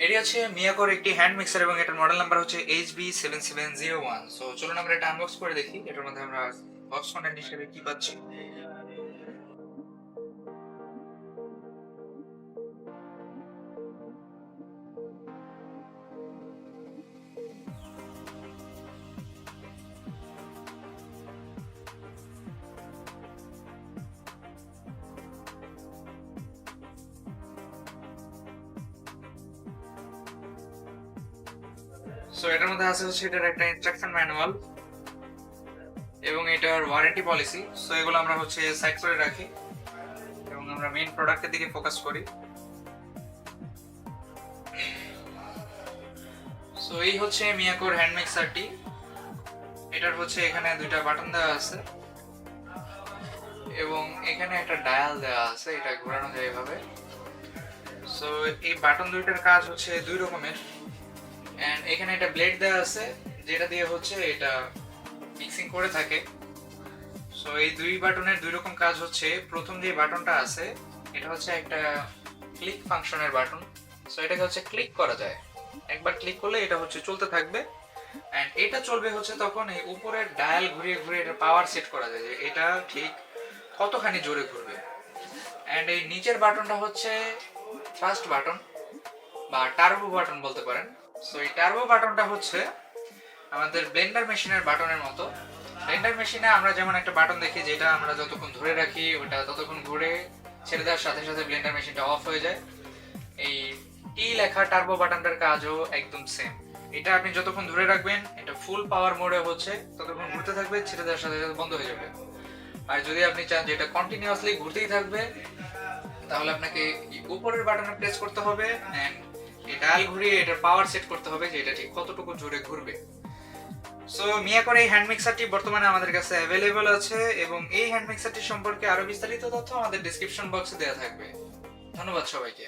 এটি হচ্ছে মিয়াকোর একটি হ্যান্ড মিক্সার এবং এটার মডেল নাম্বার হচ্ছে HB7701। সো চলুন আমরা এটা আনবক্স করে দেখি এটার মধ্যে আমরা বক্স কন্টেন্ট হিসেবে কি পাচ্ছি। সো এটার মধ্যে আছে হচ্ছে এটার একটা ইনস্ট্রাকশন ম্যানুয়াল এবং এটার ওয়ারেন্টি পলিসি। সো এগুলো আমরা হচ্ছে সাইড করে রাখি এবং আমরা মেইন প্রোডাক্টের দিকে ফোকাস করি। সো এই হচ্ছে মিয়াকোর হ্যান্ড মিক্সারটি। এটার হচ্ছে এখানে দুইটা বাটন দেওয়া আছে এবং এখানে একটা ডায়াল দেওয়া আছে, এটা ঘোরানো যায় এভাবে। সো এই বাটন দুইটার কাজ হচ্ছে দুই রকমের। এন্ড এখানে একটা ব্লেড দেওয়া আছে যেটা দিয়ে হচ্ছে এটা মিক্সিং করে থাকে। সো এই দুই বাটনের দুই রকম কাজ হচ্ছে। প্রথম যে বাটনটা আছে এটা হচ্ছে একটা ক্লিক ফাংশনের বাটন। সো এটাকে হচ্ছে ক্লিক করা যায়, একবার ক্লিক করলে এটা হচ্ছে চলতে থাকবে। এন্ড এটা চলবে হচ্ছে তখন এই উপরের ডায়াল ঘুরিয়ে ঘুরিয়ে এটা পাওয়ার সেট করা যায় যে এটা ঠিক কতখানি জোরে ঘুরবে। এন্ড এই নিচের বাটনটা হচ্ছে ফার্স্ট বাটন বা টার্বো বাটন বলতে পারেন। সো এই টার্বো বাটনটা হচ্ছে আমাদের ব্লেন্ডার মেশিনের বাটনের মতো। ব্লেন্ডার মেশিনে আমরা যেমন একটা বাটন দেখি যেটা আমরা যতক্ষণ ধরে রাখি ওটা ততক্ষণ ঘুরে, ছেড়ে দেওয়ার সাথে সাথে ব্লেন্ডার মেশিনটা অফ হয়ে যায়। এই টি লেখা টার্বো বাটনটার কাজও একদম সেম। এটা আপনি যতক্ষণ ধরে রাখবেন এটা ফুল পাওয়ার মোডে হচ্ছে ততক্ষণ ঘুরতে থাকবে, ছেড়ে দেওয়ার সাথে সাথে বন্ধ হয়ে যাবে। আর যদি আপনি চান যে এটা কন্টিনিউয়াসলি ঘুরতেই থাকবে তাহলে আপনাকে উপরের বাটনে প্রেস করতে হবে এন্ড এই ডায়াল ঘুরিয়ে এটার পাওয়ার সেট করতে হবে যে এটা ঠিক কতটুকু জোরে ঘুরবে। সো মিয়াকোর এই হ্যান্ড মিক্সারটি বর্তমানে আমাদের কাছে অ্যাভেলেবল আছে এবং এই হ্যান্ড মিক্সারটি সম্পর্কে আরো বিস্তারিত তথ্য আমাদের ডেসক্রিপশন বক্সে দেওয়া থাকবে। ধন্যবাদ সবাইকে।